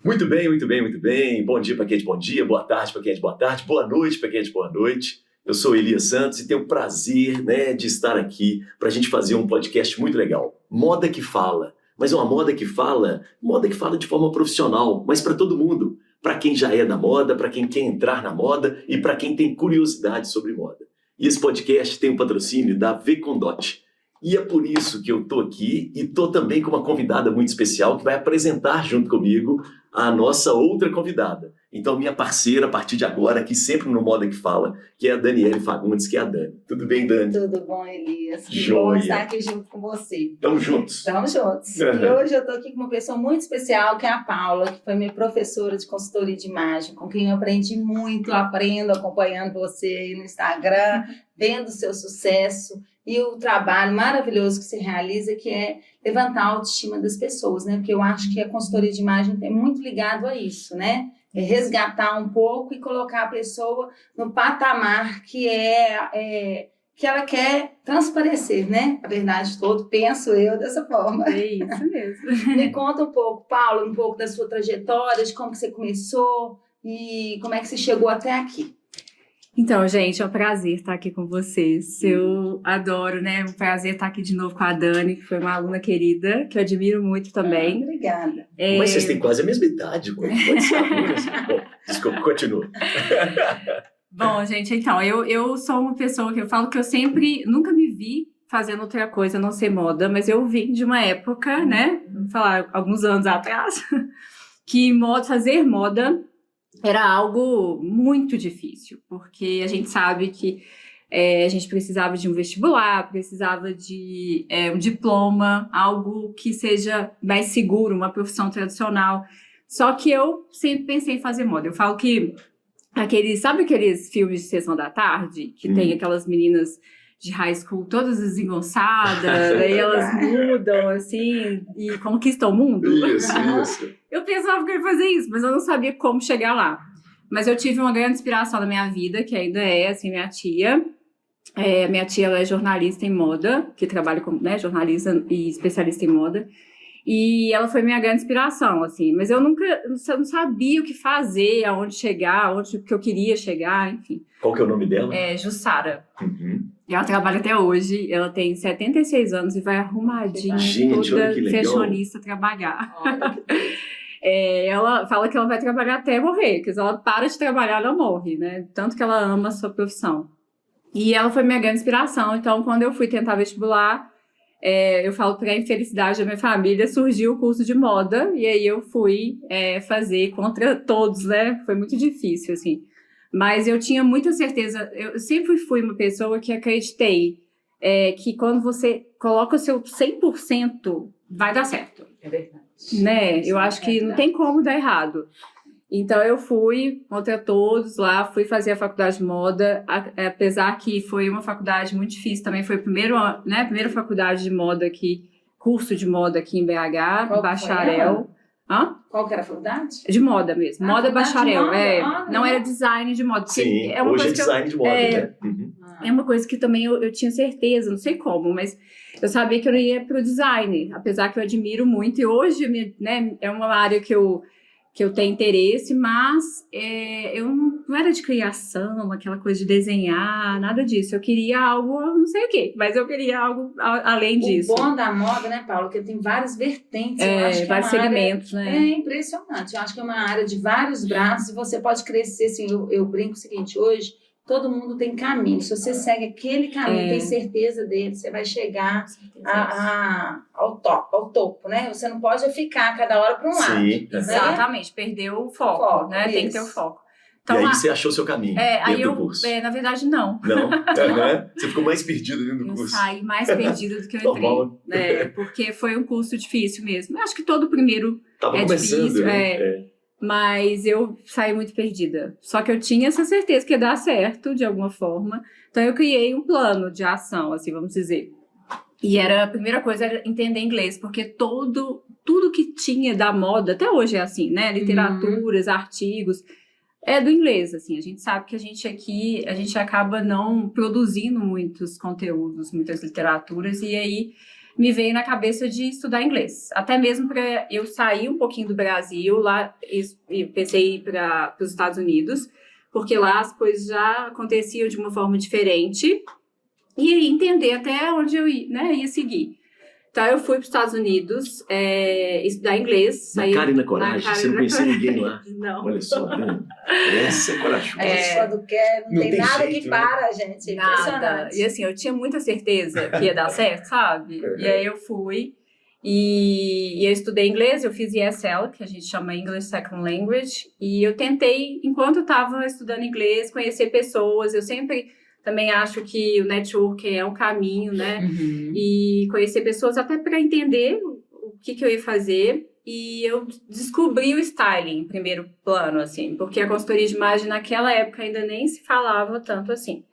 Muito bem, muito bem, muito bem. Bom dia para quem é de bom dia, boa tarde para quem é de boa tarde, boa noite para quem é de boa noite. Eu sou Elias Santos e tenho o prazer, de estar aqui para a gente fazer um podcast muito legal. Moda que fala, mas uma moda que fala de forma profissional, mas para todo mundo. Para quem já é da moda, para quem quer entrar na moda e para quem tem curiosidade sobre moda. E esse podcast tem o patrocínio da Vecondot. E é por isso que eu estou aqui e estou também com uma convidada muito especial que vai apresentar junto comigo a nossa outra convidada. Então, minha parceira, a partir de agora, aqui sempre no Moda que Fala, que é a Daniele Fagundes, que é a Dani. Tudo bem, Dani? Tudo bom, Elias? Que Joia. bom estar aqui junto com você. Estamos juntos. Estamos juntos. Uhum. E hoje eu estou aqui com uma pessoa muito especial, que é a Paula, que foi minha professora de consultoria de imagem, com quem eu aprendi muito, aprendo acompanhando você aí no Instagram, vendo o seu sucesso e o trabalho maravilhoso que você realiza, que é levantar a autoestima das pessoas, né? Porque eu acho que a consultoria de imagem é muito ligado a isso, né? É resgatar um pouco e colocar a pessoa no patamar que que ela quer transparecer, né? A verdade toda, penso eu dessa forma. É isso mesmo. Me conta um pouco, Paula, um pouco da sua trajetória, de como que você começou e como é que você chegou até aqui. Então, gente, é um prazer estar aqui com vocês. Eu adoro, né? É um prazer estar aqui de novo com a Dani, que foi uma aluna querida, que eu admiro muito também. Obrigada. Mas vocês têm quase a mesma idade. Pode ser assim. Bom, desculpa, continua. Bom, gente, então, eu sou uma pessoa que eu falo que eu nunca me vi fazendo outra coisa a não ser moda, mas eu vim de uma época, né? Vou falar alguns anos atrás, que fazer moda era algo muito difícil, porque a gente sabe que a gente precisava de um vestibular, precisava de um diploma, algo que seja mais seguro, uma profissão tradicional. Só que eu sempre pensei em fazer moda. Eu falo que sabe aqueles filmes de sessão da tarde, que tem aquelas meninas de high school todas desengonçadas, daí elas mudam, assim, e conquistam o mundo? Isso. Eu pensava que eu ia fazer isso, mas eu não sabia como chegar lá. Mas eu tive uma grande inspiração na minha vida, que ainda é, assim, minha tia. Minha tia, ela é jornalista em moda, que trabalha como, jornalista e especialista em moda. E ela foi minha grande inspiração, assim. Mas eu não sabia o que fazer, aonde chegar, onde que eu queria chegar, enfim. Qual que é o nome dela? Jussara. Uhum. Ela trabalha até hoje, ela tem 76 anos e vai arrumadinha, Gente, toda olha que legal. fashionista trabalhar. Ela fala que ela vai trabalhar até morrer, que se ela para de trabalhar, ela morre, né? Tanto que ela ama a sua profissão. E ela foi minha grande inspiração, então quando eu fui tentar vestibular, eu falo para a infelicidade da minha família, surgiu o curso de moda, e aí eu fui fazer contra todos, né? Foi muito difícil, assim. Mas eu tinha muita certeza, eu sempre fui uma pessoa que acreditei que quando você coloca o seu 100%, vai dar certo. É verdade. Né? Eu acho que não tem como dar errado. Então eu fui contra todos lá, fui fazer a faculdade de moda, apesar que foi uma faculdade muito difícil também, foi a primeira faculdade de moda aqui, curso de moda aqui em BH, Qual bacharel. Qual que era a faculdade? De moda mesmo, moda bacharel, moda? não era design de moda. Sim, é uma hoje coisa é design de moda, né? Uhum. É uma coisa que também eu tinha certeza, não sei como, mas eu sabia que eu não ia para o design, apesar que eu admiro muito, e hoje, né, é uma área que eu tenho interesse, mas eu não era de criação, aquela coisa de desenhar, nada disso. Eu queria algo, não sei o quê, mas eu queria algo além disso. O bom da moda, né, Paulo, que tem várias vertentes. Eu acho que vários segmentos, área, né? É impressionante. Eu acho que é uma área de vários braços e você pode crescer, assim, eu brinco o seguinte, hoje todo mundo tem caminho. Se você segue aquele caminho, tem certeza dele, você vai chegar ao topo, né? Você não pode ficar cada hora para um lado. Sim, né? Exatamente, perdeu o foco, né? Tem que ter o foco. Então, e aí você achou seu caminho dentro do curso? Na verdade, não. Não? Você ficou mais perdida dentro do curso. Eu saí mais perdida do que eu entrei. Porque foi um curso difícil mesmo. Eu acho que todo primeiro Tava começando, difícil. né? Mas eu saí muito perdida. Só que eu tinha essa certeza que ia dar certo, de alguma forma. Então, eu criei um plano de ação, assim, vamos dizer. E a primeira coisa era entender inglês, porque tudo que tinha da moda, até hoje é assim, né? Literaturas, artigos, é do inglês, assim. A gente sabe que a gente acaba não produzindo muitos conteúdos, muitas literaturas, e aí me veio na cabeça de estudar inglês. Até mesmo para eu sair um pouquinho do Brasil, lá eu pensei em ir para os Estados Unidos, porque lá as coisas já aconteciam de uma forma diferente, e aí entender até onde eu ia seguir. Então, eu fui para os Estados Unidos estudar inglês. Na cara e na coragem, você não conhecia ninguém lá. Não. Olha só, né? Essa é corajosa. Quando quer, não tem nada jeito, que né? para, gente. É Nada. impressionante. E assim, eu tinha muita certeza que ia dar certo, sabe? E aí eu fui. E eu estudei inglês, eu fiz ESL, que a gente chama English Second Language. E eu tentei, enquanto eu estava estudando inglês, conhecer pessoas. Eu sempre também acho que o networking é um caminho, né? Uhum. E conhecer pessoas até para entender o que eu ia fazer. E eu descobri o styling em primeiro plano, assim, porque a consultoria de imagem naquela época ainda nem se falava tanto assim.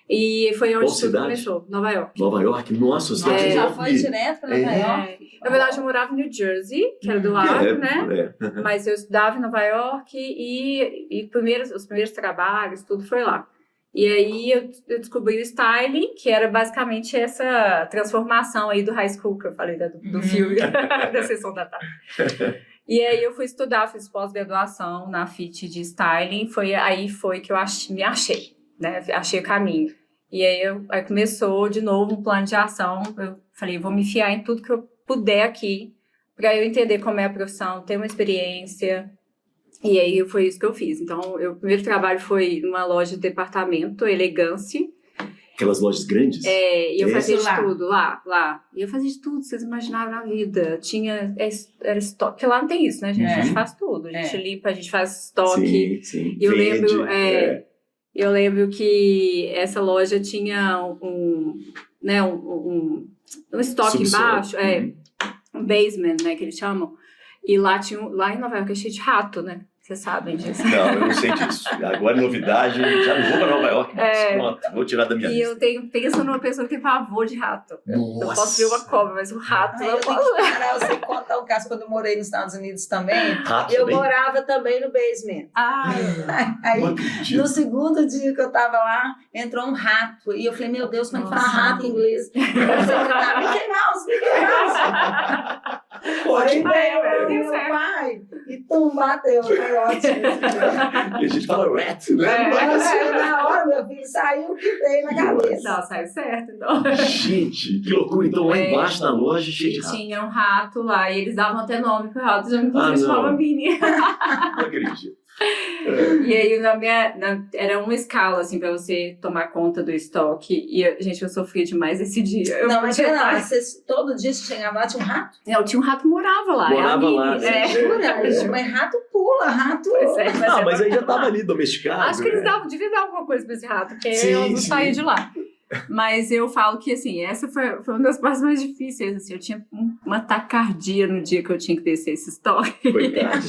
E foi onde Qual tudo cidade? começou, Nova York. Nova York, nossa, você Você já já foi direto para Nova York? Na verdade, eu morava em New Jersey, que era do lado, né? É. Mas eu estudava em Nova York e os primeiros trabalhos, tudo foi lá. E aí eu descobri o styling, que era basicamente essa transformação aí do high school, que eu falei do filme, da sessão da tarde. E aí eu fui estudar, fiz pós-graduação na FIT de styling, aí foi que eu me achei, né? Achei o caminho. E aí começou de novo um plano de ação, eu falei, vou me enfiar em tudo que eu puder aqui, para eu entender como é a profissão, ter uma experiência. E aí foi isso que eu fiz. Então, o primeiro trabalho foi numa loja de departamento, Elegance. Aquelas lojas grandes? E eu fazia de lá. tudo lá. E eu fazia de tudo, vocês imaginaram na vida. Era estoque, porque lá não tem isso, né, gente? A gente faz tudo. A gente limpa, a gente faz estoque. Sim. E eu Vende, lembro que essa loja tinha um estoque Subsolo. embaixo, um basement, né, que eles chamam. E lá em Nova York é cheio de rato, né? Vocês sabem disso. Não, eu não sei disso. Agora é novidade, já não vou para Nova York, mas pronto, vou tirar da minha E lista. eu penso numa pessoa que tem pavor de rato. Eu posso ver uma cobra, mas o rato... Eu tenho que parar, você contar um caso. Quando eu morei nos Estados Unidos também, Rato eu também? morava também no basement. Aí, Não acredito. no segundo dia que eu tava lá, entrou um rato. E eu falei, meu Deus, como é que fala rato em inglês? Eu falei, Mickey Mouse. Aí veio meu pai e bateu. Foi ótimo. E a gente fala rat, né? Na hora, meu filho, saiu o que veio na cabeça. Não, saiu certo, então. Gente, que loucura. Então lá embaixo na loja, cheio de rato. Tinha um rato lá, e eles davam até nome pro rato, já me não. chamava Minnie. Não acredito. E aí, era uma escala, assim, pra você tomar conta do estoque. E, gente, eu sofri demais esse dia. Todo dia você chegava lá, tinha um rato? Não, tinha um rato que morava lá. Morava lá. Jura? Mas rato pula, rato... Mas aí já tava ali domesticado. Acho que eles deviam dar alguma coisa pra esse rato, porque Sim, eu não sim. saí de lá. Mas eu falo que, assim, essa foi uma das partes mais difíceis, assim. Eu tinha uma taquicardia no dia que eu tinha que descer esse estoque. Coitado.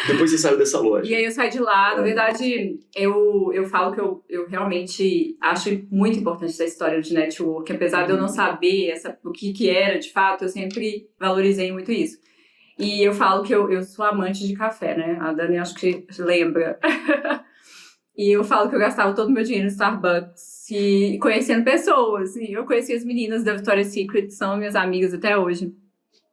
Depois você saiu dessa loja. E aí eu saí de lá. Na verdade, eu falo que eu realmente acho muito importante essa história de network. Apesar de eu não saber o que era, de fato, eu sempre valorizei muito isso. E eu falo que eu sou amante de café, né? A Dani acho que lembra. E eu falo que eu gastava todo o meu dinheiro no Starbucks e conhecendo pessoas. E eu conheci as meninas da Victoria's Secret, são minhas amigas até hoje.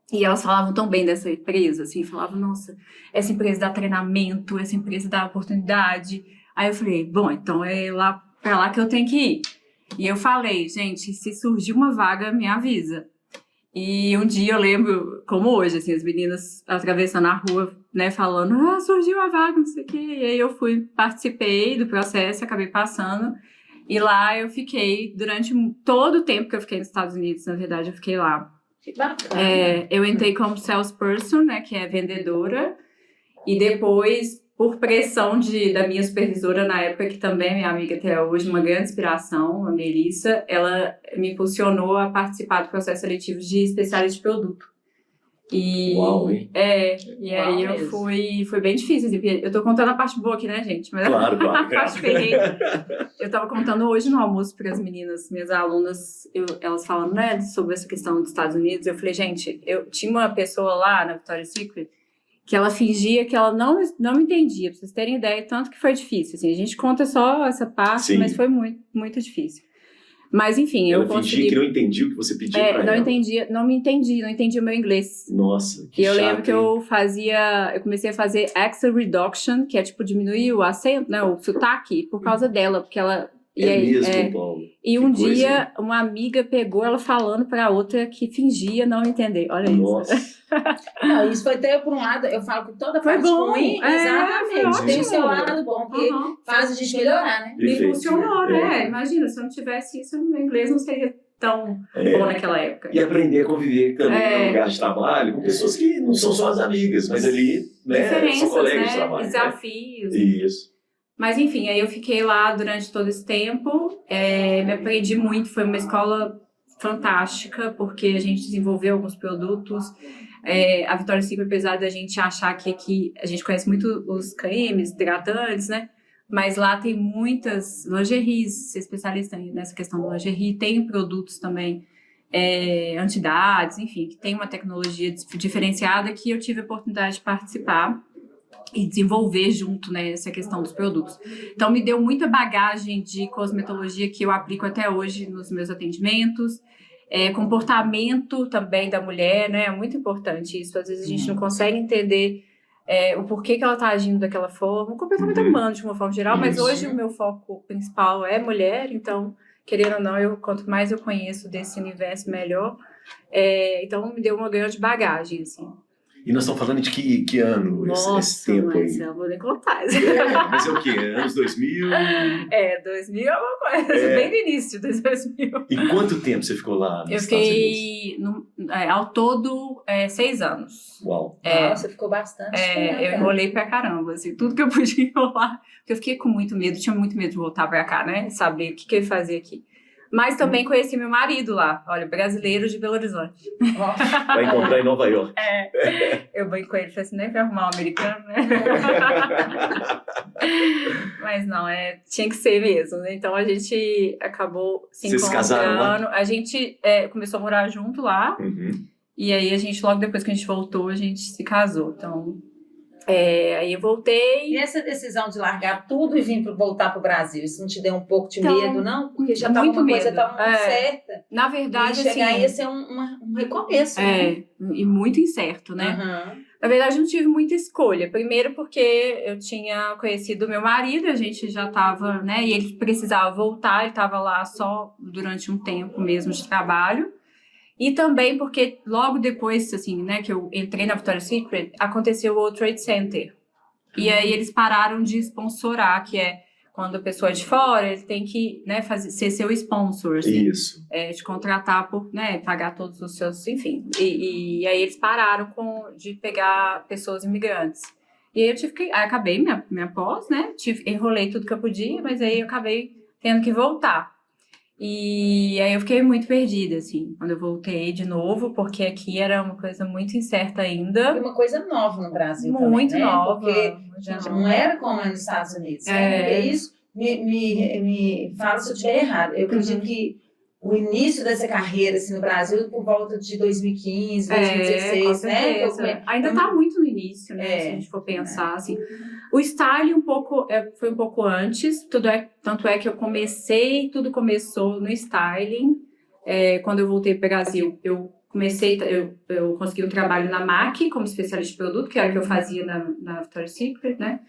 E elas falavam tão bem dessa empresa, assim, falavam, nossa, essa empresa dá treinamento, essa empresa dá oportunidade. Aí eu falei, bom, então é pra lá que eu tenho que ir. E eu falei, gente, se surgir uma vaga, me avisa. E um dia eu lembro, como hoje, assim, as meninas atravessando a rua, né, falando, surgiu a vaga, não sei o quê. E aí eu participei do processo, acabei passando. E lá eu fiquei, durante todo o tempo que eu fiquei nos Estados Unidos, na verdade, eu fiquei lá. Que bacana. Eu entrei como salesperson, né, que é vendedora. E depois, por pressão da minha supervisora na época, que também é minha amiga até hoje, uma grande inspiração, a Melissa, ela me impulsionou a participar do processo seletivo de especialista de produto. Uau, hein? E aí foi bem difícil, assim, eu tô contando a parte boa aqui, né, gente? Mas Claro. a parte perrengue. Eu tava contando hoje no almoço para as meninas, minhas alunas, elas falando, né, sobre essa questão dos Estados Unidos. Eu falei, gente, eu tinha uma pessoa lá na Victoria's Secret que ela fingia que ela não me entendia, pra vocês terem ideia, tanto que foi difícil, assim, a gente conta só essa parte, Sim. mas foi muito, muito difícil. Mas, enfim, eu Ela fingia consegui... que não entendia o que você pedia pra não ela. não entendi o meu inglês. Nossa, que E eu chato, lembro que hein? eu comecei a fazer accent reduction, que é tipo diminuir o acento, né, o sotaque, por causa dela, porque ela... Mesmo, Paulo. E Que um coisa, dia, hein? uma amiga pegou ela falando pra outra que fingia não entender. Olha Nossa. isso. Não, isso foi até por um lado, eu falo que toda Foi parte bom. ruim, Foi exatamente, tem o seu ótimo. lado bom, porque Uhum. faz a gente melhorar, né? Me Perfeito. funcionou, É. né? Imagina, se eu não tivesse isso, o meu inglês não seria tão bom naquela época. E aprender a conviver também no lugar de trabalho com pessoas que não são só as amigas, mas ali, né, são Diferenças, colegas né? de trabalho. Desafios. Né? Isso. Mas enfim, aí eu fiquei lá durante todo esse tempo, me aprendi muito, foi uma escola fantástica, porque a gente desenvolveu alguns produtos. A Victoria's Secret, apesar da gente achar que aqui a gente conhece muito os cremes, hidratantes, né? Mas lá tem muitas lingeries, ser especialista nessa questão do lingerie, tem produtos também anti-idades, enfim, que tem uma tecnologia diferenciada que eu tive a oportunidade de participar e desenvolver junto, né, essa questão dos produtos. Então, me deu muita bagagem de cosmetologia que eu aplico até hoje nos meus atendimentos, comportamento também da mulher, né, é muito importante isso. Às vezes a gente não consegue entender o porquê que ela está agindo daquela forma, o comportamento humano de uma forma geral, mas hoje o meu foco principal é mulher, então, querendo ou não, quanto mais eu conheço desse universo, melhor. Então, me deu uma grande bagagem, assim. E nós estamos falando de que ano esse tempo aí? Nossa, eu vou nem contar. Mas é o quê? Anos 2000? 2000 é uma coisa, bem no início de 2000. E quanto tempo você ficou lá nos Eu Estados Unidos? fiquei, ao todo, 6 anos. Uau. Nossa, ficou bastante tempo. Eu enrolei pra caramba, assim, tudo que eu podia enrolar. Porque eu fiquei com muito medo, tinha muito medo de voltar pra cá, né? Saber o que eu ia fazer aqui. Mas também conheci meu marido lá, olha, brasileiro de Belo Horizonte. Vai encontrar em Nova York. Eu brinco com ele, falei assim, nem pra arrumar um americano, né? Mas não, tinha que ser mesmo, né? Então a gente acabou se Vocês encontrando. casaram lá? A gente começou a morar junto lá. Uhum. E aí a gente, logo depois que a gente voltou, a gente se casou. Então, aí eu voltei. E essa decisão de largar tudo e voltar para o Brasil, isso não te deu um pouco de Então, medo, não? Porque já estava muito uma coisa medo. tão certa. Na verdade, e chegar assim... ia ser um recomeço, né? E muito incerto, né? Uhum. Na verdade, eu não tive muita escolha. Primeiro porque eu tinha conhecido meu marido, a gente já estava, né? E ele precisava voltar, ele estava lá só durante um tempo mesmo de trabalho. E também porque logo depois, assim, né, que eu entrei na Victoria's Secret, aconteceu o World Trade Center. E aí eles pararam de sponsorar, que é quando a pessoa é de fora, ele tem que, né, ser seu sponsor, assim. Isso. Te contratar por, né, pagar todos os seus, enfim. E aí eles pararam de pegar pessoas imigrantes. E aí eu tive que, aí acabei minha pós, né, enrolei tudo que eu podia, mas aí eu acabei tendo que voltar. E aí eu fiquei muito perdida, assim, quando eu voltei de novo, porque aqui era uma coisa muito incerta ainda. E uma coisa nova no Brasil Muito também, né? nova. Porque não era como nos Estados Unidos, né? E isso me fala se eu estiver errado. Eu acredito que o início dessa carreira assim, no Brasil por volta de 2015, 2016, com certeza. né? Ainda está muito no início, né? Se a gente for pensar, assim. O styling foi um pouco antes, tanto é que tudo começou no styling. Quando eu voltei para o Brasil, eu consegui um trabalho na MAC como especialista de produto, que era o que eu fazia na Victoria's Secret, né?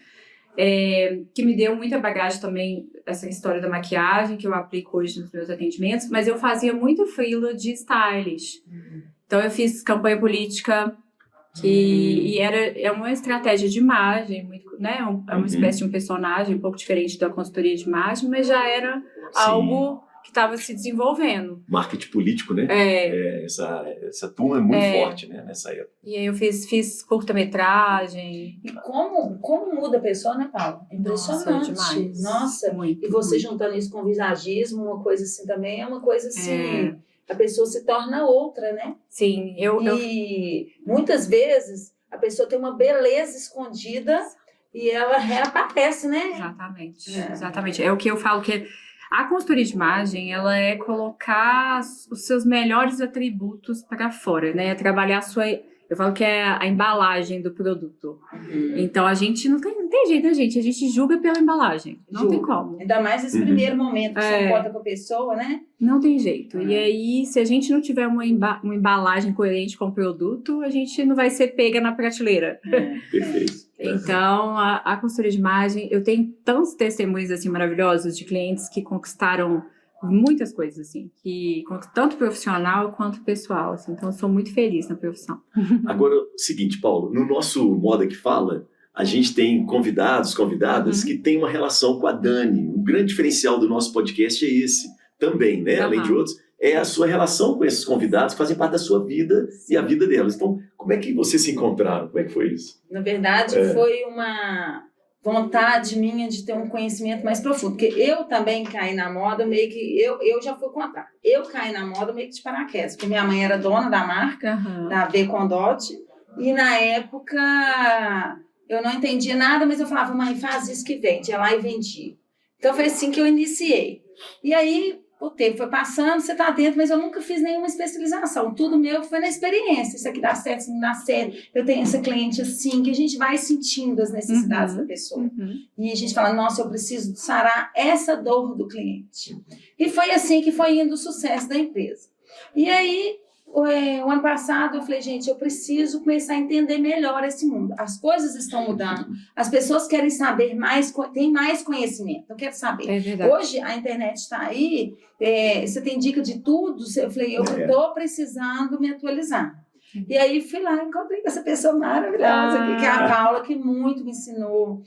Que me deu muita bagagem também, essa história da maquiagem, que eu aplico hoje nos meus atendimentos, mas eu fazia muito freela de stylish. Então, eu fiz campanha política, e é uma estratégia de imagem, muito, né? É uma espécie de um personagem um pouco diferente da consultoria de imagem, mas já era algo que estava se desenvolvendo. Marketing político, né? Essa turma é muito forte, né, nessa época. E aí eu fiz curta-metragem. E como muda a pessoa, né, Paulo? Impressionante. Demais. Nossa, muito, e você muito. Juntando isso com visagismo, uma coisa assim também, é uma coisa assim, a pessoa se torna outra, né? Sim, E muitas vezes a pessoa tem uma beleza escondida e ela reaparece, né? Exatamente. É o que eu falo que a consultoria de imagem, ela é colocar os seus melhores atributos para fora, né? É trabalhar eu falo que é a embalagem do produto. Então, a gente não tem tem jeito, né, gente? A gente julga pela embalagem. Não tem Julga. como. Ainda mais nesse primeiro momento que você encontra com a pessoa, né? Não tem jeito. E aí, se a gente não tiver uma embalagem coerente com o produto, a gente não vai ser pega na prateleira. Perfeito. Então, a consultoria de imagem, eu tenho tantos testemunhos assim maravilhosos de clientes que conquistaram muitas coisas, assim, tanto profissional quanto pessoal, assim, então eu sou muito feliz na profissão. Agora, seguinte, Paulo, no nosso Moda que Fala, a gente tem convidadas que têm uma relação com a Dani. Um grande diferencial do nosso podcast é esse também, né? Além de outros, é a sua relação com esses convidados que fazem parte da sua vida e a vida delas. Então, como é que vocês se encontraram? Como é que foi isso? Na verdade, foi uma vontade minha de ter um conhecimento mais profundo, porque eu também caí na moda meio que, eu já fui contrário, eu caí na moda meio que de paraquedas, porque minha mãe era dona da marca, da V Condotti, e na época eu não entendia nada, mas eu falava, mãe, faz isso que vende, ia lá e vendia. Então foi assim que eu iniciei. E aí o tempo foi passando, você está dentro, mas eu nunca fiz nenhuma especialização. Tudo meu foi na experiência. Isso aqui dá certo, isso não dá certo. Eu tenho essa cliente assim, que a gente vai sentindo as necessidades da pessoa. E a gente fala, nossa, eu preciso sarar essa dor do cliente. E foi assim que foi indo o sucesso da empresa. E aí, o ano passado, eu falei, gente, eu preciso começar a entender melhor esse mundo. As coisas estão mudando. As pessoas querem saber mais, têm mais conhecimento. Eu quero saber. É verdade. Hoje, a internet está aí, você tem dica de tudo. Eu falei, eu estou precisando me atualizar. E aí, fui lá e encontrei com essa pessoa maravilhosa aqui, que é a Paula, que muito me ensinou.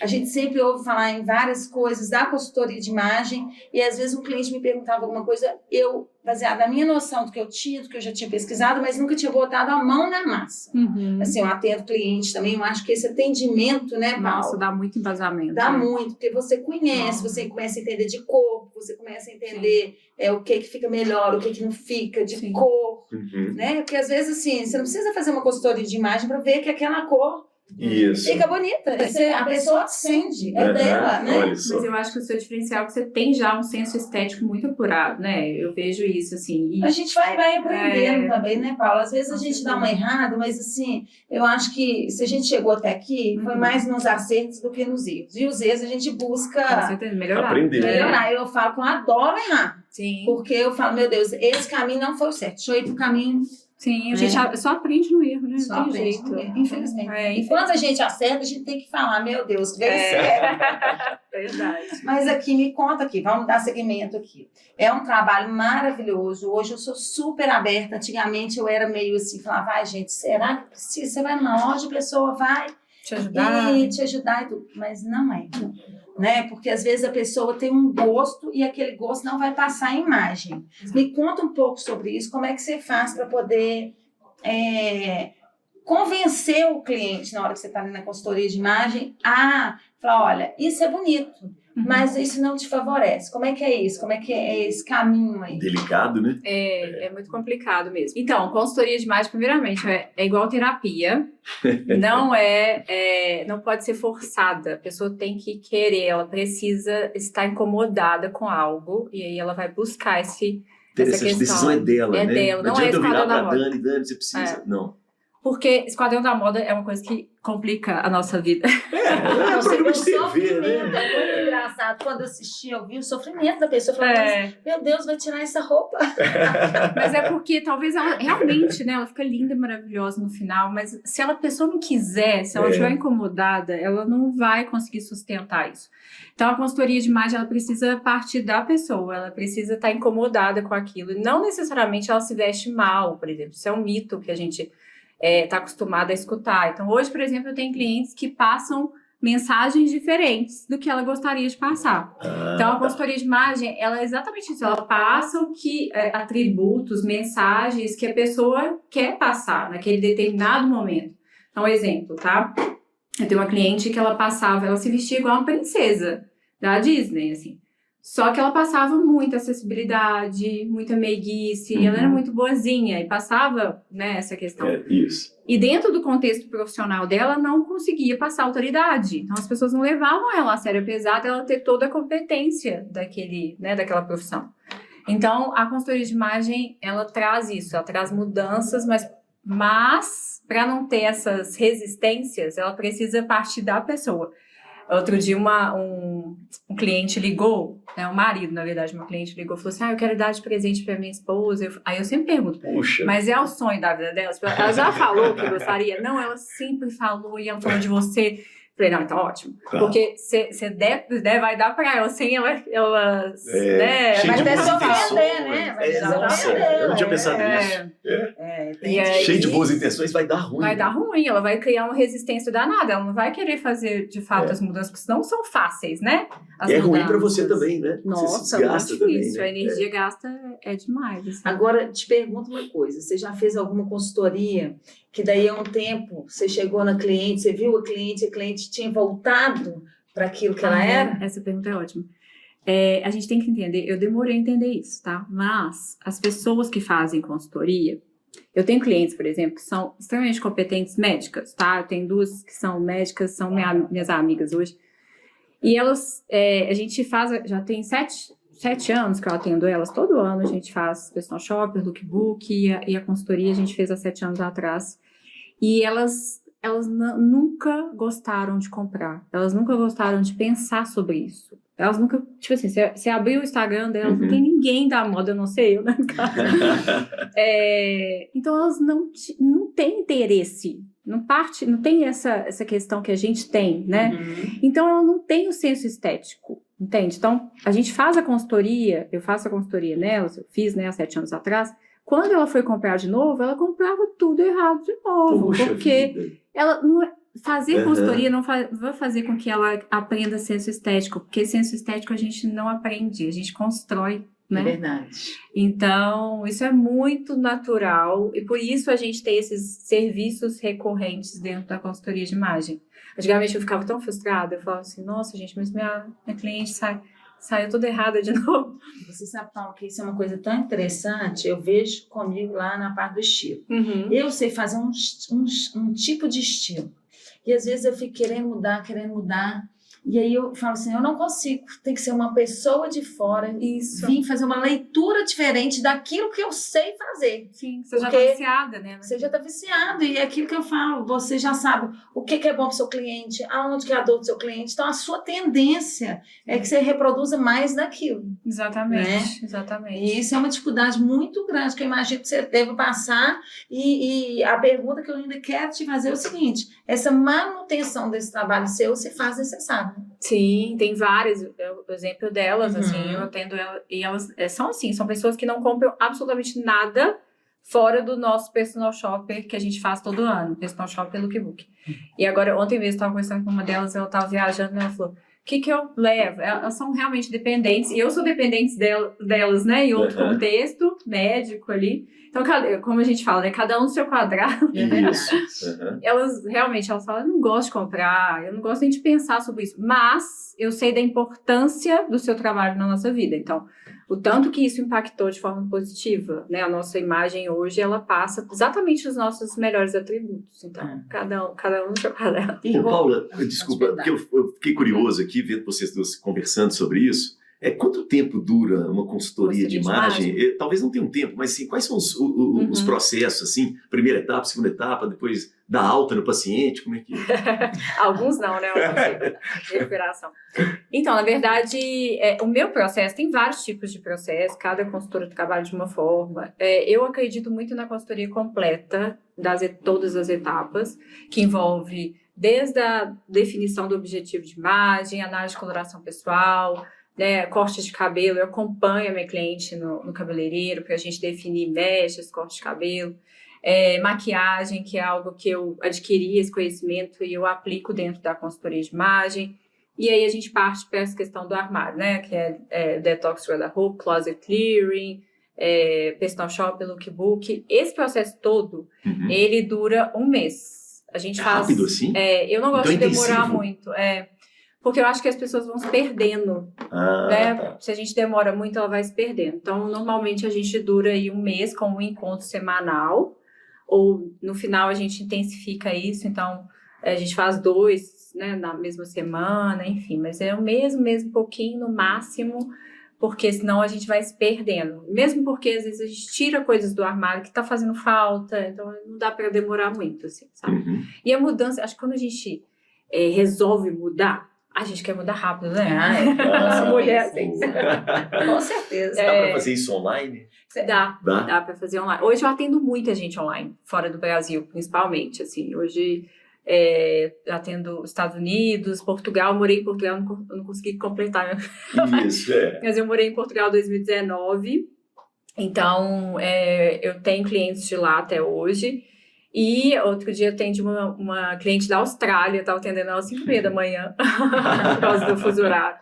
A gente sempre ouve falar em várias coisas da consultoria de imagem, e às vezes um cliente me perguntava alguma coisa, eu, baseada na minha noção do que eu tinha, do que eu já tinha pesquisado, mas nunca tinha botado a mão na massa. Assim, eu atendo cliente também, eu acho que esse atendimento, né, Paula? Nossa, dá muito embasamento. Dá muito, porque você conhece, você começa a entender de corpo, você começa a entender o que fica melhor, o que não fica, de cor, né? Porque às vezes, assim, você não precisa fazer uma consultoria de imagem para ver que aquela cor fica bonita. A pessoa acende, é dela, né? Mas eu acho que o seu diferencial é que você tem já um senso estético muito apurado, né? Eu vejo isso, assim. A gente vai aprendendo também, né, Paula? Às vezes a gente dá uma errada, mas, assim, eu acho que se a gente chegou até aqui, foi mais nos acertos do que nos erros. E os erros a gente busca melhorar. Melhorar. Eu falo que eu adoro errar. Sim. Porque eu falo, meu Deus, esse caminho não foi o certo. Deixa eu ir pro caminho. Sim, a gente só aprende no erro, né? Não tem jeito. Infelizmente. E quando a gente acerta, a gente tem que falar, meu Deus, veio certo. Verdade. Mas aqui, me conta aqui, vamos dar seguimento aqui. É um trabalho maravilhoso. Hoje eu sou super aberta. Antigamente eu era meio assim, falava, vai, gente, será que precisa? Você vai numa loja, a pessoa vai te ajudar e tudo. Mas não é. Né? Porque às vezes a pessoa tem um gosto e aquele gosto não vai passar a imagem. Me conta um pouco sobre isso, como é que você faz para poder convencer o cliente na hora que você está ali na consultoria de imagem a falar, olha, isso é bonito, mas isso não te favorece. Como é que é isso? Como é que é esse caminho aí? Delicado, né? É muito complicado mesmo. Então, consultoria de imagem, primeiramente, é igual terapia. Não pode ser forçada. A pessoa tem que querer, ela precisa estar incomodada com algo e aí ela vai buscar essa questão. Decisão é dela, né? Dela, não adianta é eu virar Esquadrão da pra Moda. Dani, você precisa. Não. Porque Esquadrão da Moda é uma coisa que complica a nossa vida. Você viu o TV, sofrimento, né? é muito engraçado. Quando eu assisti, eu vi o sofrimento da pessoa. Falando, meu Deus, vai tirar essa roupa. Mas é porque talvez ela realmente, né, ela fica linda, maravilhosa no final, mas se a pessoa não quiser, se ela estiver incomodada, ela não vai conseguir sustentar isso. Então a consultoria de imagem, ela precisa partir da pessoa, ela precisa estar incomodada com aquilo. E não necessariamente ela se veste mal, por exemplo. Isso é um mito que a gente está acostumado a escutar. Então hoje, por exemplo, eu tenho clientes que passam mensagens diferentes do que ela gostaria de passar. Então, a consultoria de imagem, ela é exatamente isso. Ela passa o que atributos, mensagens que a pessoa quer passar naquele determinado momento. Então, exemplo, tá? Eu tenho uma cliente que ela se vestia igual uma princesa da Disney, assim. Só que ela passava muita acessibilidade, muita meiguice, e ela era muito boazinha, e passava, né, essa questão. Isso. E dentro do contexto profissional dela, não conseguia passar autoridade. Então, as pessoas não levavam ela a sério, apesar dela ter toda a competência daquela profissão. Então, a consultoria de imagem, ela traz isso, ela traz mudanças, mas Mas, para não ter essas resistências, ela precisa partir da pessoa. Outro dia, um cliente ligou, o marido, na verdade, meu cliente ligou e falou assim, eu quero dar de presente para minha esposa. Aí eu sempre pergunto, Puxa. mas é o sonho da vida dela? Ela já falou que gostaria? Não, ela sempre falou e ela falou de você. Falei, não, então ótimo. Tá. Porque você vai dar pra ela, sem ela né? Cheio Vai de até boas se intenções. ofender, né? Vai se Nossa, ofender, eu não tinha né? pensado nisso. E aí, Cheio de boas intenções, vai dar ruim. vai dar ruim, ela vai criar uma resistência danada, ela não vai querer fazer, de fato, as mudanças, porque não são fáceis, né? As É ruim pra mudanças. você também, né? Nossa, você se desgasta muito difícil, também, né? a energia gasta é demais. Assim. Agora, te pergunto uma coisa, você já fez alguma consultoria que daí há um tempo você chegou na cliente, você viu a cliente tinha voltado para aquilo que ela era? Essa pergunta é ótima. A gente tem que entender, eu demorei a entender isso, tá? Mas as pessoas que fazem consultoria, eu tenho clientes, por exemplo, que são extremamente competentes médicas, tá? Eu tenho duas que são médicas, são minhas amigas hoje. E elas, a gente faz, já tem 7 anos que eu atendo elas, todo ano a gente faz personal shopper, lookbook e a consultoria a gente fez há 7 anos atrás. E elas nunca gostaram de comprar, elas nunca gostaram de pensar sobre isso. Elas nunca, tipo assim, você abriu o Instagram delas, não tem ninguém da moda, a não ser eu, né? Então elas não têm interesse, não tem essa questão que a gente tem, né? Então ela não tem o senso estético, entende? Então a gente faz a consultoria, eu faço a consultoria nelas, eu fiz, né, há 7 anos atrás. Quando ela foi comprar de novo, ela comprava tudo errado de novo, porque ela não fazer consultoria não vai fazer com que ela aprenda senso estético, porque senso estético a gente não aprende, a gente constrói, né? É verdade. Então, isso é muito natural e por isso a gente tem esses serviços recorrentes dentro da consultoria de imagem. Antigamente eu ficava tão frustrada, eu falava assim, nossa gente, mas minha cliente saiu toda errada de novo. Você sabe, Paulo, que isso é uma coisa tão interessante, eu vejo comigo lá na parte do estilo. Eu sei fazer um tipo de estilo. E às vezes eu fico querendo mudar. E aí eu falo assim, eu não consigo, tem que ser uma pessoa de fora vir fazer uma leitura diferente daquilo que eu sei fazer. Sim, você já está viciada, né? Você já está viciado e é aquilo que eu falo, você já sabe o que é bom para o seu cliente, aonde que é a dor do seu cliente, então a sua tendência é que você reproduza mais daquilo. Exatamente, né? Exatamente. E isso é uma dificuldade muito grande que eu imagino que você deve passar e a pergunta que eu ainda quero te fazer é o seguinte, essa manutenção desse trabalho seu se faz necessário. Sim, tem vários, o exemplo delas, assim, eu atendo elas, e elas são assim, são pessoas que não compram absolutamente nada fora do nosso personal shopper que a gente faz todo ano, personal shopper lookbook. E agora, ontem mesmo, eu estava conversando com uma delas, ela estava viajando, e ela falou, o que eu levo? Elas são realmente dependentes, e eu sou dependente delas, né, em outro contexto, médico ali. Então, como a gente fala, né, cada um no seu quadrado. Isso. Elas falam, eu não gosto de comprar, eu não gosto nem de pensar sobre isso, mas eu sei da importância do seu trabalho na nossa vida. Então, o tanto que isso impactou de forma positiva, né, a nossa imagem hoje, ela passa exatamente os nossos melhores atributos. Então, cada um no seu quadrado. Ô, Paula, desculpa, porque eu fiquei curioso aqui, vendo vocês duas conversando sobre isso. Quanto tempo dura uma consultoria de imagem? Talvez não tenha um tempo, mas assim, quais são os processos, assim? Primeira etapa, segunda etapa, depois da alta no paciente, como é que é? Alguns não, né? De recuperação. Então, na verdade, o meu processo, tem vários tipos de processo, cada consultora trabalha de uma forma. Eu acredito muito na consultoria completa, todas as etapas, que envolve desde a definição do objetivo de imagem, análise de coloração pessoal, né, corte de cabelo. Eu acompanho a minha cliente no cabeleireiro para a gente definir mechas, corte de cabelo, maquiagem, que é algo que eu adquiri esse conhecimento e eu aplico dentro da consultoria de imagem. E aí a gente parte para essa questão do armário, né, que é detox guarda-roupa, closet clearing, personal shopper, lookbook. Esse processo todo, ele dura 1 mês. A gente faz rápido assim? Eu não gosto então, de demorar muito. Porque eu acho que as pessoas vão se perdendo, né? Tá. Se a gente demora muito, ela vai se perdendo. Então, normalmente, a gente dura aí 1 mês com um encontro semanal, ou no final a gente intensifica isso, então a gente faz 2, né, na mesma semana, enfim. Mas é o mês, pouquinho no máximo, porque senão a gente vai se perdendo. Mesmo porque às vezes a gente tira coisas do armário que tá fazendo falta, então não dá para demorar muito, assim, sabe? Uhum. E a mudança, acho que quando a gente resolve mudar, a gente quer mudar rápido, né? Nossa, mulher, sim. assim. Com certeza. Dá pra fazer isso online? Dá Dá? para fazer online. Hoje eu atendo muita gente online, fora do Brasil, principalmente, assim. Hoje atendo Estados Unidos, Portugal. Morei em Portugal, eu não consegui completar. Isso, Mas eu morei em Portugal em 2019. Então, eu tenho clientes de lá até hoje. E outro dia eu atendi uma cliente da Austrália, estava atendendo ela às 5h30 da manhã, por causa do fuso horário.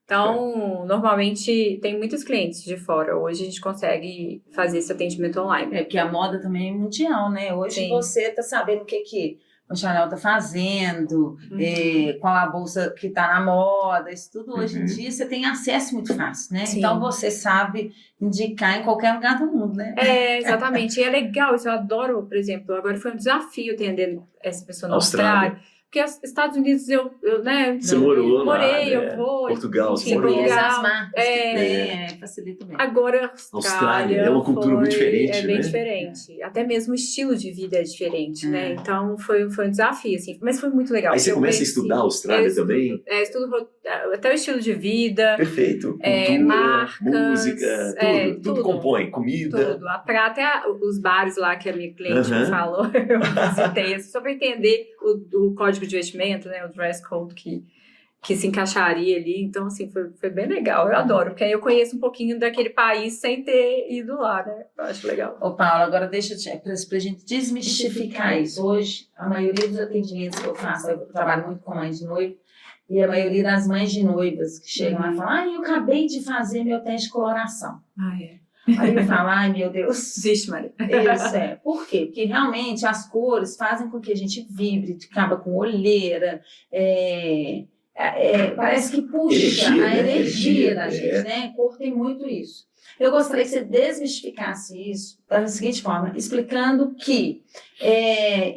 Então, normalmente, tem muitos clientes de fora. Hoje a gente consegue fazer esse atendimento online. Porque a moda também é mundial, né? Hoje Sim. você tá sabendo o que o Chanel tá fazendo, qual a bolsa que tá na moda, isso tudo hoje em dia você tem acesso muito fácil, né? Sim. Então você sabe indicar em qualquer lugar do mundo, né? Exatamente. E é legal, isso eu adoro, por exemplo, agora foi um desafio atender essa pessoa na Austrália. Porque os Estados Unidos, eu né? Você morou lá, morei, né? eu vou. Portugal, você enfim, morou. Conhece Portugal, as marcas que tem, facilita mesmo. Agora, Austrália é uma cultura muito diferente, é bem né? diferente. Até mesmo o estilo de vida é diferente, né? É. Então, foi um desafio, assim. Mas foi muito legal. Aí você Eu começa a conheci- estudar a Austrália também? Estudo até o estilo de vida, Perfeito. Cultura, marcas, música, tudo. Tudo compõe. Comida. tudo. Até os bares lá que a minha cliente Aham. falou, eu visitei, assim, só para entender o código de vestimento, né? O dress code que se encaixaria ali. Então, assim, foi bem legal. Eu adoro, porque aí eu conheço um pouquinho daquele país sem ter ido lá, né? Eu acho legal. Ô, Paula, agora deixa pra gente desmistificar isso. Hoje, a maioria dos atendimentos que eu faço, eu trabalho muito com mães de noivo, e a maioria das mães de noivas que chegam lá e falam, eu acabei de fazer meu teste de coloração. Aí eu falo, ai meu Deus. Existe, Maria. Isso Por quê? Porque realmente as cores fazem com que a gente vibre, acaba com olheira, parece que puxa a energia da gente, né? Cor tem muito isso. Eu gostaria que você desmistificasse isso da seguinte forma, explicando que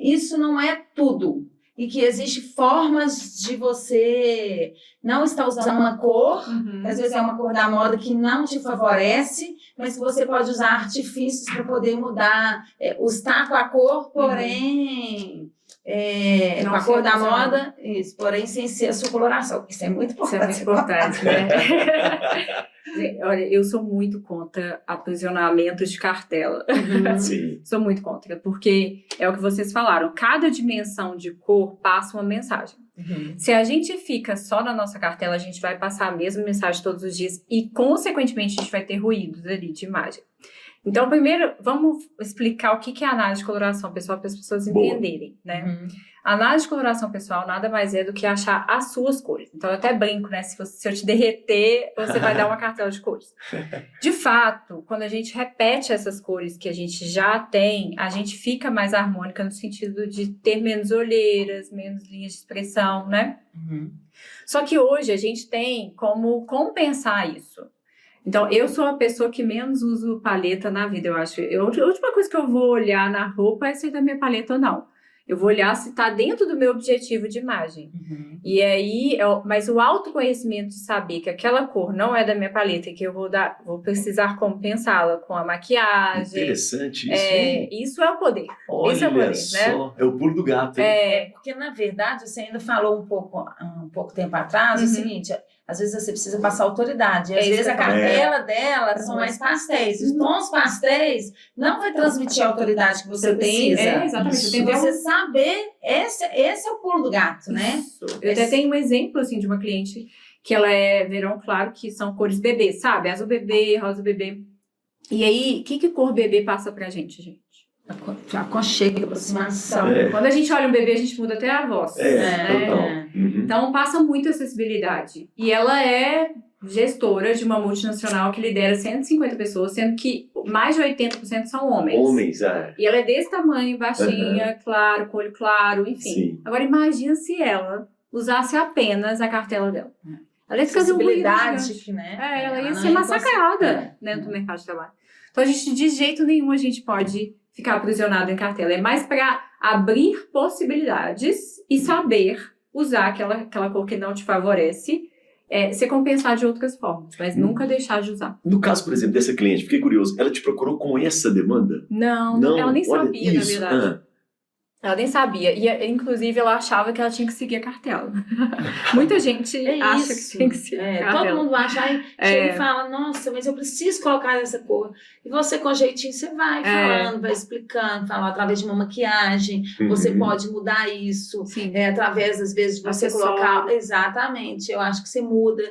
isso não é tudo e que existem formas de você não estar usando uma cor, às vezes é uma cor da moda que não te favorece, mas que você pode usar artifícios para poder mudar, estar com a cor, porém... com a cor da moda, isso, porém sem ser a sua coloração. Isso é muito importante. Isso é muito importante, né? Olha, eu sou muito contra aprisionamento de cartela. Sim. Sou muito contra, porque é o que vocês falaram, cada dimensão de cor passa uma mensagem. Se a gente fica só na nossa cartela, a gente vai passar a mesma mensagem todos os dias e, consequentemente, a gente vai ter ruídos ali de imagem. Então, primeiro, vamos explicar o que é análise de coloração pessoal para as pessoas entenderem, né? A análise de coloração pessoal nada mais é do que achar as suas cores. Então, eu até brinco, né? Se eu te derreter, você vai dar uma cartela de cores. De fato, quando a gente repete essas cores que a gente já tem, a gente fica mais harmônica no sentido de ter menos olheiras, menos linhas de expressão, né? Só que hoje a gente tem como compensar isso. Então, eu sou a pessoa que menos uso paleta na vida, eu acho. A última coisa que eu vou olhar na roupa é se é da minha paleta ou não. Eu vou olhar se está dentro do meu objetivo de imagem. E aí, mas o autoconhecimento de saber que aquela cor não é da minha paleta e que eu vou precisar compensá-la com a maquiagem. Interessante isso, hein? Isso é o poder. Olha Isso é o poder, só, né? é o pulo do gato. Hein? Porque, na verdade, você ainda falou um pouco tempo atrás, o seguinte, às vezes você precisa passar autoridade. E às vezes a cartela dela são mais pastéis. Os tons pastéis não vai transmitir a autoridade que você precisa. Exatamente. E você saber, esse é o pulo do gato, né? Isso. Eu até tenho um exemplo, assim, de uma cliente que ela é verão claro, que são cores bebê, sabe? Azul bebê, rosa bebê. E aí, o que cor bebê passa pra gente? Aconchego, aproximação. Quando a gente olha um bebê, a gente muda até a voz. Total. Então, passa muito acessibilidade. E ela é gestora de uma multinacional que lidera 150 pessoas, sendo que mais de 80% são homens. Homens, E ela é desse tamanho, baixinha, claro, com olho claro, enfim. Sim. Agora, imagina se ela usasse apenas a cartela dela. Ela ia fazer um ruído gigante. né? Ela ia ser massacrada dentro do mercado de trabalho. Então, de jeito nenhum, a gente pode ficar aprisionado em cartela. É mais para abrir possibilidades e saber usar aquela cor que não te favorece ser compensado de outras formas, mas nunca deixar de usar. No caso, por exemplo, dessa cliente, fiquei curioso, ela te procurou com essa demanda? Não, ela nem olha sabia, na isso. verdade. Ela nem sabia. E, inclusive, ela achava que ela tinha que seguir a cartela. Muita gente acha que tem que seguir a cartela. Todo mundo acha, aí chega e fala, nossa, mas eu preciso colocar essa cor. E você, com jeitinho, você vai falando, vai explicando, fala através de uma maquiagem, você pode mudar isso, através, às vezes, de você colocar... Exatamente, eu acho que você muda.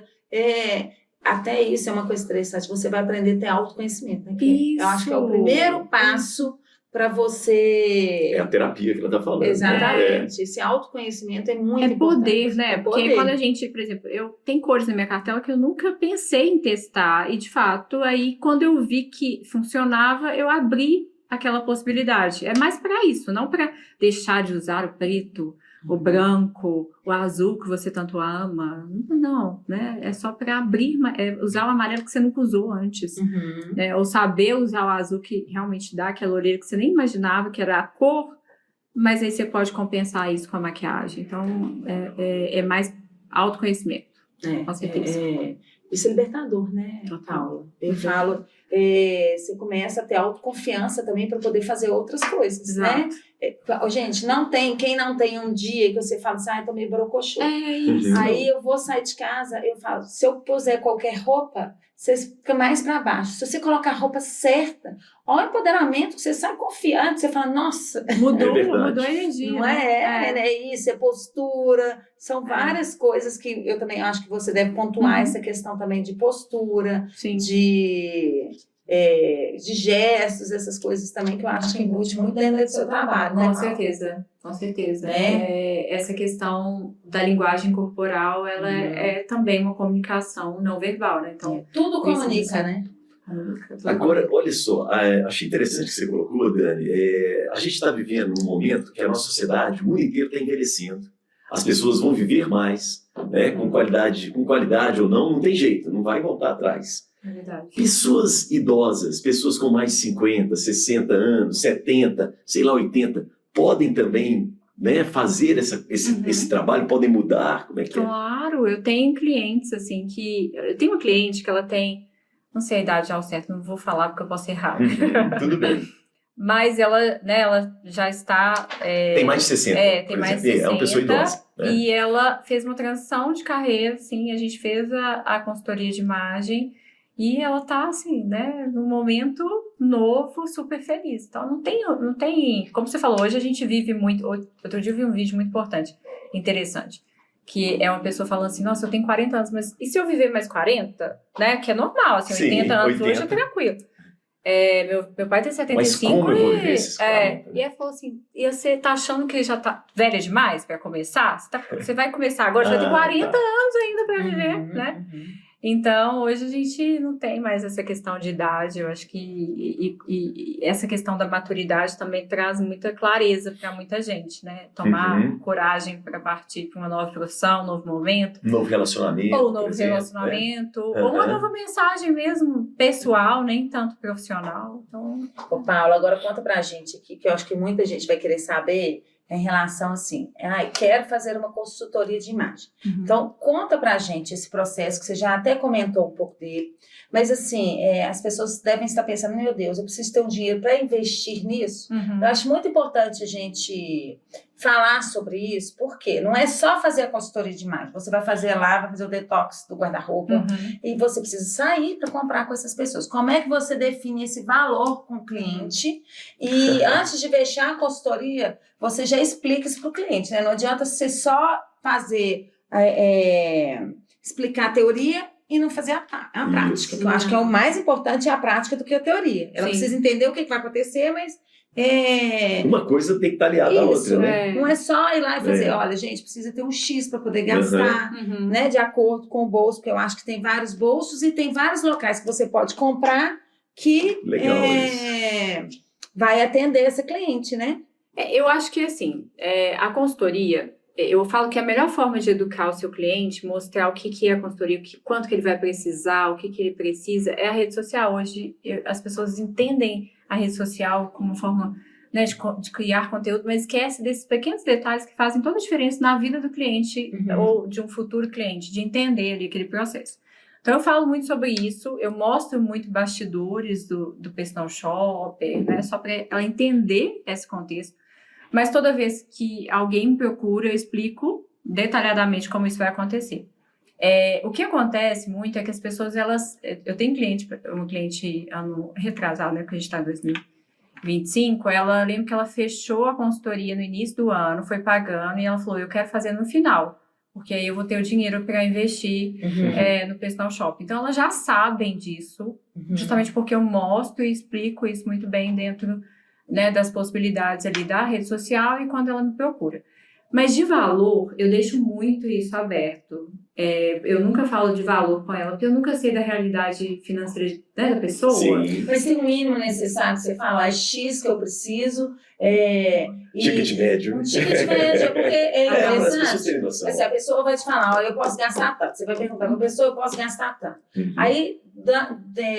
Até isso é uma coisa interessante, você vai aprender a ter autoconhecimento. Né? Eu acho que é o primeiro passo para você... É a terapia que ela está falando. Exatamente. Esse autoconhecimento é muito importante. Poder, né? Porque quando a gente, por exemplo, tem cores na minha cartela que eu nunca pensei em testar. E, de fato, aí quando eu vi que funcionava, eu abri aquela possibilidade. É mais para isso, não para deixar de usar o preto, o branco, o azul que você tanto ama. Não, né? É só para abrir, usar o amarelo que você nunca usou antes. Ou saber usar o azul que realmente dá aquela olheira que você nem imaginava que era a cor, mas aí você pode compensar isso com a maquiagem. Então, é mais autoconhecimento. Com certeza. Isso é libertador, né, Paula? Eu falo, você começa a ter autoconfiança também para poder fazer outras coisas, Exato. né? Gente, quem não tem um dia que você fala assim, tô meio brocochô. Isso. Aí eu vou sair de casa, eu falo, se eu puser qualquer roupa, você fica mais para baixo. Se você colocar a roupa certa, olha o empoderamento, você sai confiante, você fala, nossa, mudou a energia. Não é isso, é postura, são várias coisas que eu também acho que você deve pontuar essa questão também de postura, de gestos, essas coisas também que eu acho que embute muito dentro do seu trabalho, né? Com certeza. Essa questão da linguagem corporal, ela é também uma comunicação não verbal, né? Então, tudo comunica, né? Agora, olha só, achei interessante que você colocou, Dani, a gente está vivendo um momento que a nossa sociedade, o mundo inteiro está envelhecendo. As pessoas vão viver mais, né, com qualidade ou não tem jeito, não vai voltar atrás. É verdade. Pessoas idosas, pessoas com mais de 50, 60 anos, 70, sei lá, 80, podem também, né, fazer esse trabalho, podem mudar, como é que Claro, eu tenho clientes, assim, eu tenho uma cliente que ela tem, não sei a idade ao certo, não vou falar porque eu posso errar. Tudo bem. Mas ela já está... tem mais de 60, tem mais de 60. É uma pessoa idosa. Né? E ela fez uma transição de carreira, assim, a gente fez a consultoria de imagem e ela tá, assim, né, num momento novo, super feliz. Então, não tem... Como você falou, hoje a gente vive muito... Outro dia eu vi um vídeo muito importante, interessante, que é uma pessoa falando assim, nossa, eu tenho 40 anos, mas e se eu viver mais 40? Né? Que é normal, assim, Sim, 80 anos hoje é tranquilo. Meu pai tem 75 mas como eu vou viver esses 40? E ela falou assim, e você tá achando que já tá velha demais para começar? Você vai começar agora, você vai ter 40 anos ainda para viver, né? Então, hoje a gente não tem mais essa questão de idade, eu acho que e essa questão da maturidade também traz muita clareza para muita gente, né? Tomar coragem para partir para uma nova profissão, um novo momento. Novo relacionamento. Ou um novo relacionamento, ou uma nova mensagem mesmo, pessoal, nem tanto profissional. Então... Ô, Paula, agora conta pra gente aqui, que eu acho que muita gente vai querer saber em relação assim, quero fazer uma consultoria de imagem. Então, conta pra gente esse processo, que você já até comentou um pouco dele, mas assim, as pessoas devem estar pensando, meu Deus, eu preciso ter um dinheiro para investir nisso. Eu acho muito importante a gente falar sobre isso, porque não é só fazer a consultoria de imagem, você vai fazer o detox do guarda-roupa, e você precisa sair para comprar com essas pessoas. Como é que você define esse valor com o cliente? E antes de fechar a consultoria, você já explica isso para o cliente, né? Não adianta você só fazer, explicar a teoria e não fazer a prática. Eu acho que é o mais importante é a prática do que a teoria. Ela precisa entender o que vai acontecer, mas... Uma coisa tem que estar aliada à outra, né? Não é só ir lá e fazer, olha, gente, precisa ter um X para poder gastar, né? De acordo com o bolso, porque eu acho que tem vários bolsos e tem vários locais que você pode comprar que vai atender essa cliente, né? Eu acho que, assim, a consultoria, eu falo que a melhor forma de educar o seu cliente, mostrar o que é a consultoria, quanto que ele vai precisar, o que ele precisa, é a rede social. Hoje, as pessoas entendem a rede social como uma forma né, de criar conteúdo, mas esquece desses pequenos detalhes que fazem toda a diferença na vida do cliente ou de um futuro cliente, de entender ali aquele processo. Então, eu falo muito sobre isso, eu mostro muito bastidores do personal shopper, né, só para ela entender esse contexto. Mas toda vez que alguém me procura, eu explico detalhadamente como isso vai acontecer. O que acontece muito é que as pessoas, eu tenho uma cliente ano retrasado, né, porque a gente está em 2025, ela lembra que ela fechou a consultoria no início do ano, foi pagando, e ela falou, eu quero fazer no final, porque aí eu vou ter o dinheiro para investir no personal shopper. Então, elas já sabem disso, justamente porque eu mostro e explico isso muito bem dentro, né, das possibilidades ali da rede social e quando ela me procura. Mas de valor, eu deixo muito isso aberto. Eu nunca falo de valor com ela, porque eu nunca sei da realidade financeira, né, da pessoa. Sim. Mas tem um mínimo necessário que você fala, é X que eu preciso. Ticket médio. Um ticket médio, porque é As pessoas interessante. terem noção. Assim, a pessoa vai te falar, olha, eu posso gastar tanto. Você vai perguntar para a pessoa, eu posso gastar tanto. Aí,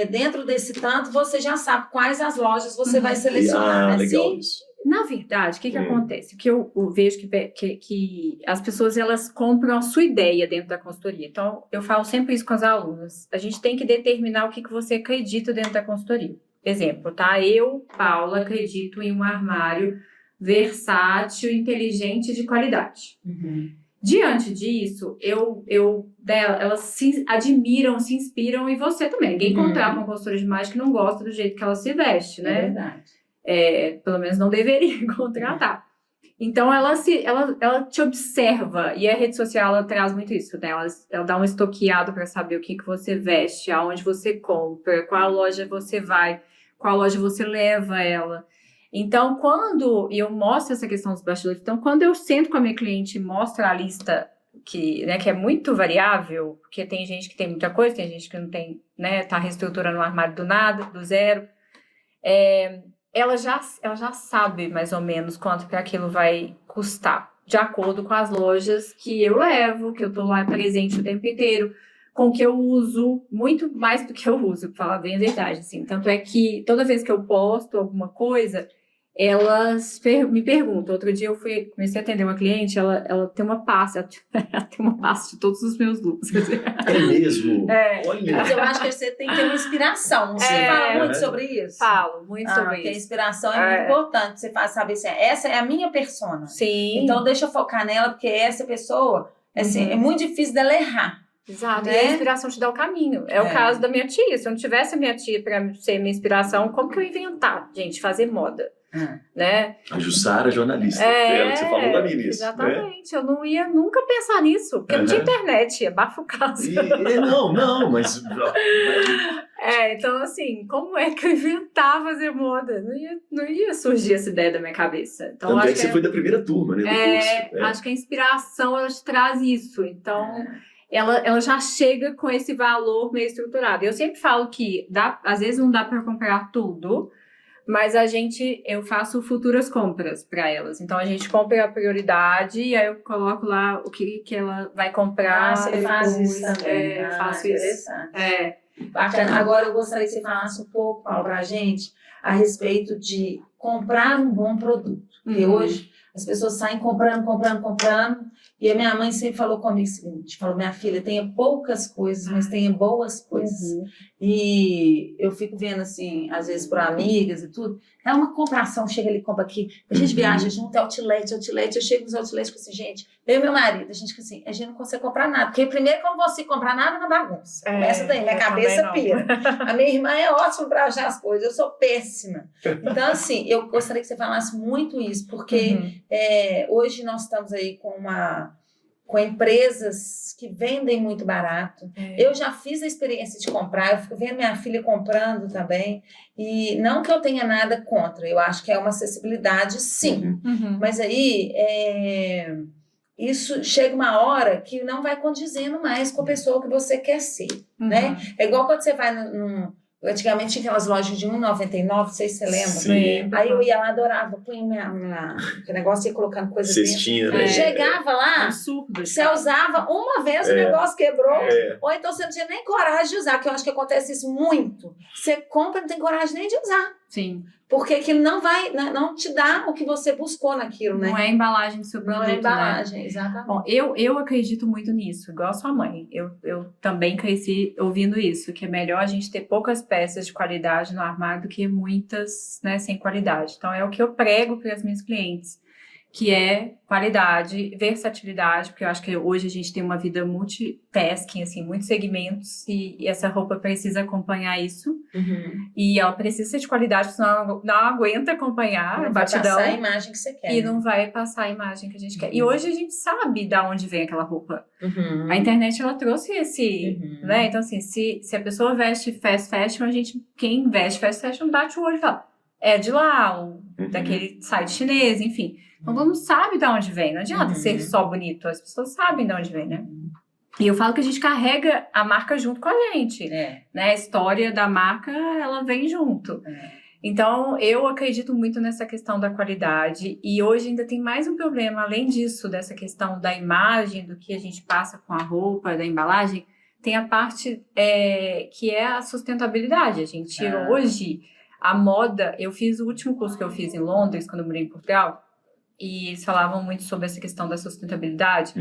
dentro desse tanto, você já sabe quais as lojas você vai selecionar. Legal Assim, isso. Na verdade, o que acontece? Que eu vejo que as pessoas, elas compram a sua ideia dentro da consultoria. Então, eu falo sempre isso com as alunas. A gente tem que determinar o que você acredita dentro da consultoria. Exemplo, tá? Eu, Paula, acredito em um armário versátil, inteligente e de qualidade. Diante disso, elas se admiram, se inspiram, e você também. Ninguém contrata uma consultora de imagem que não gosta do jeito que ela se veste, né? É verdade. Pelo menos não deveria contratar. Então, ela te observa, e a rede social, ela traz muito isso, né? Ela dá um estoqueado para saber o que você veste, aonde você compra, qual loja você vai, qual loja você leva ela. Então, quando eu mostro essa questão dos bastidores, então, quando eu sento com a minha cliente e mostro a lista que é muito variável, porque tem gente que tem muita coisa, tem gente que não tem, né? Tá reestruturando o armário do nada, do zero. Ela já sabe mais ou menos quanto que aquilo vai custar, de acordo com as lojas que eu levo, que eu tô lá presente o tempo inteiro, com que eu uso, muito mais do que eu uso, para falar bem a verdade, assim. Tanto é que toda vez que eu posto alguma coisa, elas me perguntam. Outro dia comecei a atender uma cliente, ela tem uma pasta, ela tem uma pasta de todos os meus looks. É mesmo? Olha. Mas eu acho que você tem que ter uma inspiração. Você fala muito sobre isso? Falo muito sobre porque isso. A inspiração é muito importante. Você faz saber assim, essa é a minha persona. Sim. Então deixa eu focar nela, porque essa pessoa, assim, é muito difícil dela errar. Exato, né? E a inspiração te dá o caminho. É o caso da minha tia. Se eu não tivesse a minha tia para ser minha inspiração, como que eu ia inventar, gente, fazer moda? Né? A Jussara, jornalista. Ela que você falou da Minis. Exatamente. Eu não ia nunca pensar nisso, porque não tinha internet, abafa o caso. Não, mas... Então, assim, como é que eu inventava fazer moda? Não ia surgir essa ideia da minha cabeça. Então, Tanto acho que você foi da primeira turma, né, do curso. Acho que a inspiração, ela te traz isso. Então... Ela já chega com esse valor meio estruturado. Eu sempre falo que às vezes não dá para comprar tudo, mas eu faço futuras compras para elas. Então, a gente compra a prioridade e aí eu coloco lá o que ela vai comprar. Você faz isso também. Faço isso. Bacana. Agora, eu gostaria que você falasse um pouco, Paulo, para a gente a respeito de comprar um bom produto. Porque hoje as pessoas saem comprando. E a minha mãe sempre falou comigo o seguinte, falou, minha filha, tenha poucas coisas, mas tenha boas coisas. E eu fico vendo assim, às vezes por amigas e tudo, é uma compração, chega ali, compra aqui, a gente viaja junto, outlet, eu chego nos outlets e fico assim, gente, eu e meu marido, a gente não consegue comprar nada, porque primeiro que eu não consigo comprar nada na bagunça. Começa daí, minha cabeça pira. A minha irmã é ótima para achar as coisas, eu sou péssima. Então, assim, eu gostaria que você falasse muito isso, porque hoje nós estamos aí com empresas que vendem muito barato. Eu já fiz a experiência de comprar, eu fico vendo minha filha comprando também, e não que eu tenha nada contra, eu acho que é uma acessibilidade, sim. Mas aí, isso chega uma hora que não vai condizendo mais com a pessoa que você quer ser, né? É igual quando você vai antigamente tinha aquelas lojas de R$1,99, não sei se você lembra. Sim. Aí eu ia lá, adorava, punha aquele negócio, ia colocando coisas cestinha, dentro. né? Chegava lá, absurdo, você usava uma vez, o negócio quebrou, ou então você não tinha nem coragem de usar, que eu acho que acontece isso muito. Você compra e não tem coragem nem de usar. Sim. Porque aquilo não te dá o que você buscou naquilo, né? Não é a embalagem do seu produto, Não é a embalagem, né? exatamente. Bom, eu acredito muito nisso, igual a sua mãe. Eu também cresci ouvindo isso, que é melhor a gente ter poucas peças de qualidade no armário do que muitas, né, sem qualidade. Então, é o que eu prego para as minhas clientes, que é qualidade, versatilidade, porque eu acho que hoje a gente tem uma vida multitasking, assim, muitos segmentos, e essa roupa precisa acompanhar isso. E ela precisa ser de qualidade, senão ela não aguenta acompanhar a batidão. Não vai passar a imagem que você quer. E não vai passar a imagem que a gente quer. E hoje a gente sabe de onde vem aquela roupa. A internet, ela trouxe esse, né? Então, assim, se a pessoa veste fast fashion, quem veste fast fashion bate o olho e fala, é de lá, daquele site chinês, enfim. Então, todo mundo sabe de onde vem. Não adianta ser só bonito, as pessoas sabem de onde vem, né? E eu falo que a gente carrega a marca junto com a gente, né? A história da marca, ela vem junto. Então, eu acredito muito nessa questão da qualidade. E hoje ainda tem mais um problema, além disso, dessa questão da imagem, do que a gente passa com a roupa, da embalagem, tem a parte que é a sustentabilidade. A gente, hoje, a moda... Eu fiz o último curso que eu fiz em Londres, quando eu morei em Portugal, e eles falavam muito sobre essa questão da sustentabilidade,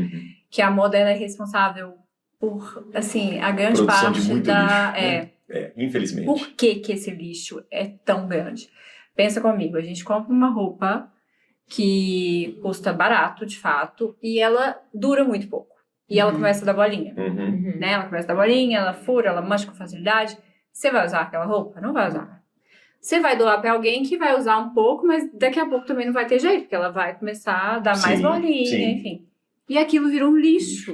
que a moda era responsável por, assim, a grande Produção parte de muito da... lixo, né? Infelizmente. Por que esse lixo é tão grande? Pensa comigo, a gente compra uma roupa que custa barato, de fato, e ela dura muito pouco. E ela começa a dar bolinha, né? Ela começa a dar bolinha, ela fura, ela mancha com facilidade. Você vai usar aquela roupa? Não vai usar. Você vai doar para alguém que vai usar um pouco, mas daqui a pouco também não vai ter jeito, porque ela vai começar a dar mais bolinha, enfim. E aquilo virou um lixo.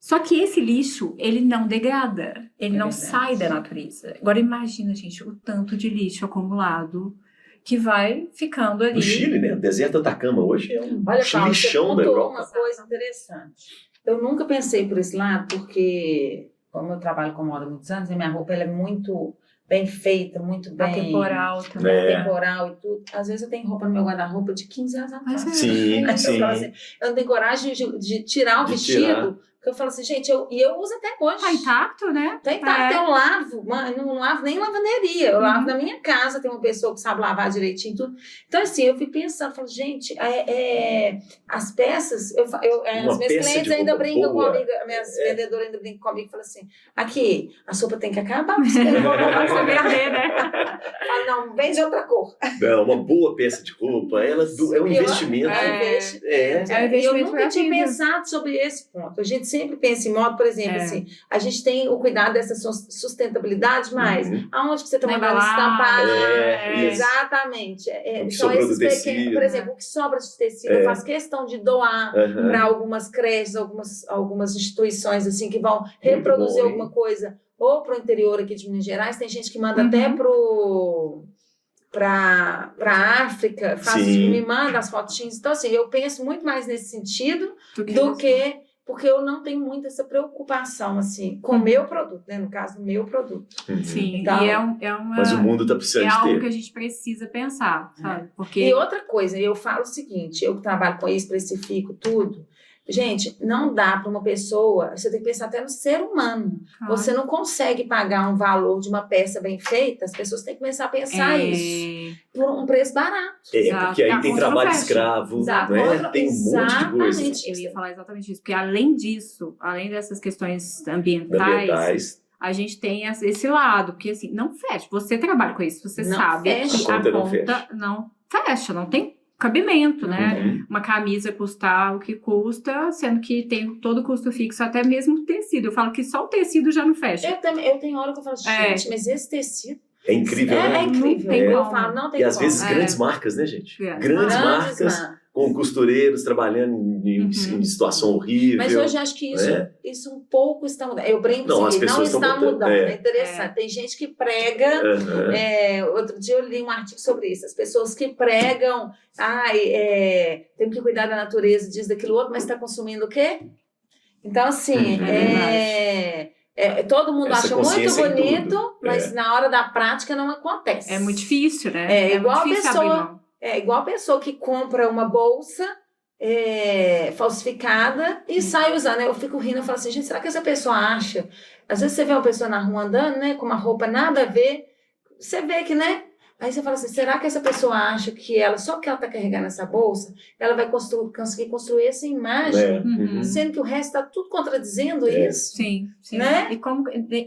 Só que esse lixo, ele não degrada, ele não sai da natureza. Agora imagina, gente, o tanto de lixo acumulado que vai ficando ali. No Chile, né? O deserto do Atacama hoje é um lixão da Você Europa. uma coisa interessante. Eu nunca pensei por esse lado, porque como eu trabalho com moda há muitos anos, e minha roupa ela é muito bem feita, muito bem... Atemporal também. Atemporal e tudo. Às vezes eu tenho roupa no meu guarda-roupa de 15 anos atrás. Sim. Eu não tenho coragem de tirar o vestido, porque eu falo assim, gente, eu uso até hoje. Tá intacto, né? Tá intacto, eu lavo, não lavo nem em lavanderia, eu lavo na minha casa, tem uma pessoa que sabe lavar direitinho tudo. Então, assim, eu fico pensando, falo, gente, as peças, as minhas clientes ainda brincam comigo, as minhas vendedoras ainda brincam comigo, falam assim, aqui, a sopa tem que acabar, você vender, né? Fala, não, vende outra cor. Não, uma boa peça de roupa, ela é um investimento. Eu nunca tinha pensado sobre esse ponto. A gente sempre pensa em moda, por exemplo, assim, a gente tem o cuidado dessa sustentabilidade, mas aonde que você está mandando estampar? Exatamente. São esses pequenos, por exemplo, o que sobra de tecido, eu faço questão de doar para algumas creches, algumas instituições assim que vão reproduzir alguma coisa, ou para o interior aqui de Minas Gerais, tem gente que manda até para África, me manda as fotinhas. Então, assim, eu penso muito mais nesse sentido do que porque eu não tenho muito essa preocupação, assim, com o meu produto, né? No caso, do meu produto. Sim, então, e mas o mundo está precisando de ter. É algo que a gente precisa pensar, sabe? Porque... E outra coisa, eu falo o seguinte, eu que trabalho com isso, precifico tudo, gente, não dá para uma pessoa, você tem que pensar até no ser humano. Você não consegue pagar um valor de uma peça bem feita, as pessoas têm que começar a pensar isso por um preço barato. Porque aí tem trabalho escravo, né? Tem um monte de coisa. Eu ia falar exatamente isso, porque além disso, além dessas questões ambientais, a gente tem esse lado, porque assim, não fecha. Você trabalha com isso, você sabe que a conta não fecha, não tem cabimento, né? Uma camisa custar o que custa, sendo que tem todo o custo fixo, até mesmo o tecido. Eu falo que só o tecido já não fecha. Eu tenho hora que eu falo, gente, mas esse tecido é incrível, né? É incrível. Eu falo, não tem e às vezes grandes marcas, né, gente? Grandes marcas com costureiros trabalhando em situação horrível. Mas hoje acho que isso um pouco está mudando. Eu brinco assim, não está mudando. É interessante. Tem gente que prega. Outro dia eu li um artigo sobre isso. As pessoas que pregam, temos que cuidar da natureza, diz daquilo outro, mas está consumindo o quê? Então, assim, todo mundo acha muito bonito, mas na hora da prática não acontece. É muito difícil, né? Igual a pessoa que compra uma bolsa falsificada e sai usando. Eu fico rindo e falo assim, gente, será que essa pessoa acha? Às vezes você vê uma pessoa na rua andando, né, com uma roupa nada a ver, você vê que, né, Aí você fala assim, será que essa pessoa acha que ela, só que ela está carregando essa bolsa, ela vai conseguir construir essa imagem, Uhum. sendo que o resto está tudo contradizendo isso? Sim, sim. Né?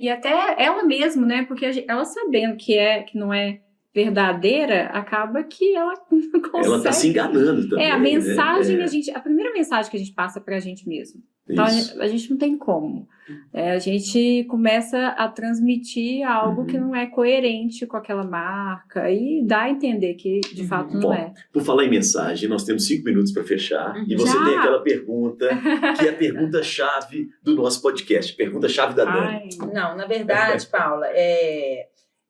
E até ela mesma, né? Porque ela sabendo que não é verdadeira, acaba que ela não consegue. Ela está se enganando também. A mensagem, né? a primeira mensagem que a gente passa pra gente mesmo. Então, a gente não tem como. A gente começa a transmitir algo que não é coerente com aquela marca e dá a entender que, de fato, não é. Por falar em mensagem, nós temos 5 minutos para fechar. E você Já? tem aquela pergunta, que é a pergunta-chave do nosso podcast. Pergunta-chave da Dani. Não, na verdade, Paula,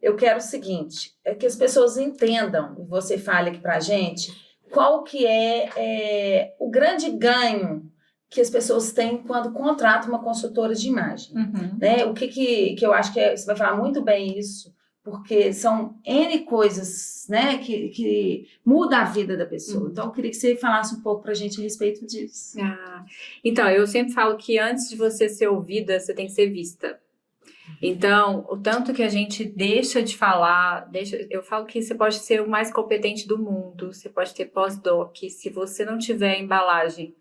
eu quero o seguinte, é que as pessoas entendam, e você fale aqui pra gente, qual que é o grande ganho que as pessoas têm quando contratam uma consultora de imagem. Né? O que eu acho que você vai falar muito bem isso, porque são N coisas, né, que mudam a vida da pessoa. Então, eu queria que você falasse um pouco pra gente a respeito disso. Então, eu sempre falo que antes de você ser ouvida, você tem que ser vista. Então, o tanto que a gente deixa de falar, eu falo que você pode ser o mais competente do mundo, você pode ter pós-doc, se você não tiver embalagem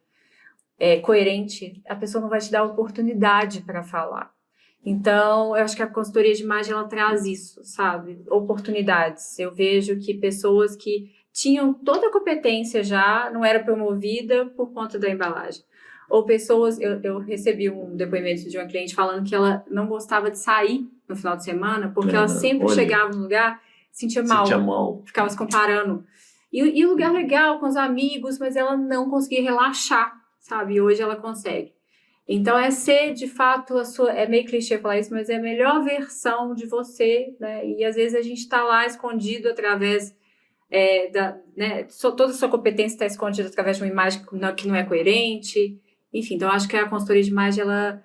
coerente, a pessoa não vai te dar oportunidade para falar. Então, eu acho que a consultoria de imagem, ela traz isso, sabe? Oportunidades. Eu vejo que pessoas que tinham toda a competência já, não era promovida por conta da embalagem. Ou pessoas, eu recebi um depoimento de uma cliente falando que ela não gostava de sair no final de semana, porque ela sempre chegava no lugar, sentia mal, ficava se comparando. E lugar legal, com os amigos, mas ela não conseguia relaxar, sabe? E hoje ela consegue. Então, ser, de fato, é meio clichê falar isso, mas é a melhor versão de você, né? E às vezes a gente está lá escondido através toda a sua competência está escondida através de uma imagem que não é coerente. Enfim, então acho que a consultoria de imagem, ela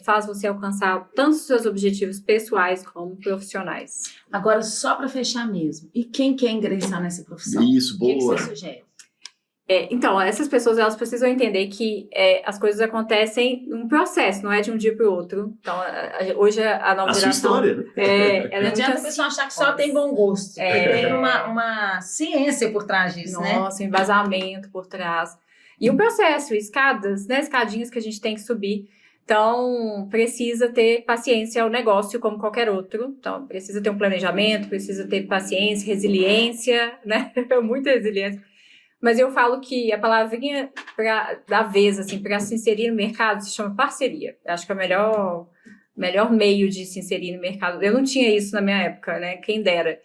faz você alcançar tanto os seus objetivos pessoais como profissionais. Agora, só para fechar mesmo, e quem quer ingressar nessa profissão? Isso, boa. O que você sugere? Então, essas pessoas, elas precisam entender que as coisas acontecem num processo, não é de um dia para o outro. Então, hoje a nova geração... A sua história, né? Não adianta a pessoa achar que só tem bom gosto. Tem uma ciência por trás disso, né? Nossa, um embasamento por trás. E o processo, escadas, né? Escadinhas que a gente tem que subir. Então, precisa ter paciência ao negócio como qualquer outro. Então, precisa ter um planejamento, precisa ter paciência, resiliência, né? Muita resiliência. Mas eu falo que a palavrinha da vez, assim, para se inserir no mercado se chama parceria. Eu acho que é o melhor meio de se inserir no mercado. Eu não tinha isso na minha época, né? Quem dera.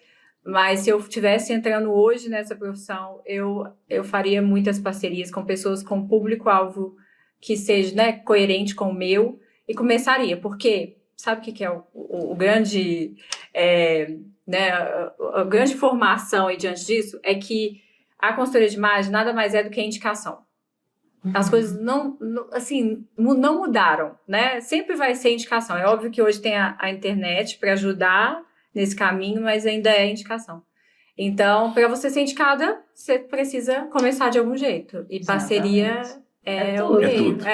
Mas se eu estivesse entrando hoje nessa profissão, eu faria muitas parcerias com pessoas com público-alvo que seja, né, coerente com o meu e começaria. Porque sabe o que é o grande... né, a grande formação aí diante disso é que a consultoria de imagem nada mais é do que a indicação. As coisas não mudaram, né? Sempre vai ser indicação. É óbvio que hoje tem a internet para ajudar nesse caminho, mas ainda é indicação. Então, para você ser indicada, você precisa começar de algum jeito. E parceria tudo. Tudo.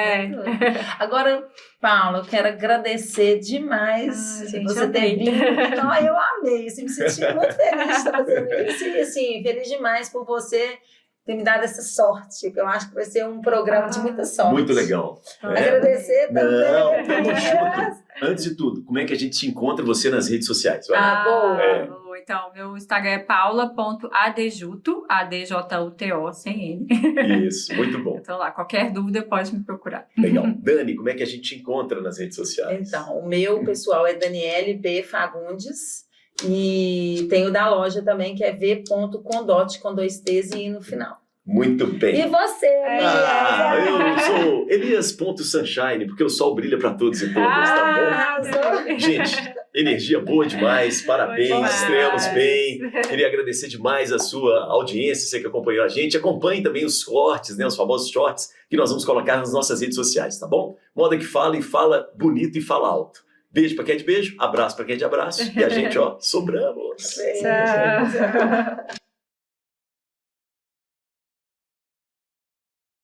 Agora, Paula, eu quero agradecer demais você ter vindo. Então, eu amei, me senti muito feliz de estar fazendo isso. E, assim, feliz demais por você ter me dado essa sorte, que eu acho que vai ser um programa de muita sorte. Muito legal. Agradecer também. Não, tamo junto. Antes de tudo, como é que a gente encontra você nas redes sociais? Boa. Então, meu Instagram é paula.adjuto, ADJUTO, sem N. Isso, muito bom. Então lá, qualquer dúvida pode me procurar. Legal. Dani, como é que a gente te encontra nas redes sociais? Então, o meu pessoal é Daniele B. Fagundes e tem o da loja também, que é v.condote com 2 T's e I no final. Muito bem. E você, Elias? Eu sou Elias.Sunshine, porque o sol brilha para todos e todas, tá bom? Gente, energia boa demais, parabéns, estreamos bem. Queria agradecer demais a sua audiência, você que acompanhou a gente. Acompanhe também os cortes, né, os famosos shorts, que nós vamos colocar nas nossas redes sociais, tá bom? Moda que fala e fala bonito e fala alto. Beijo para quem é de beijo, abraço para quem é de abraço. E a gente, sobramos. Tchau.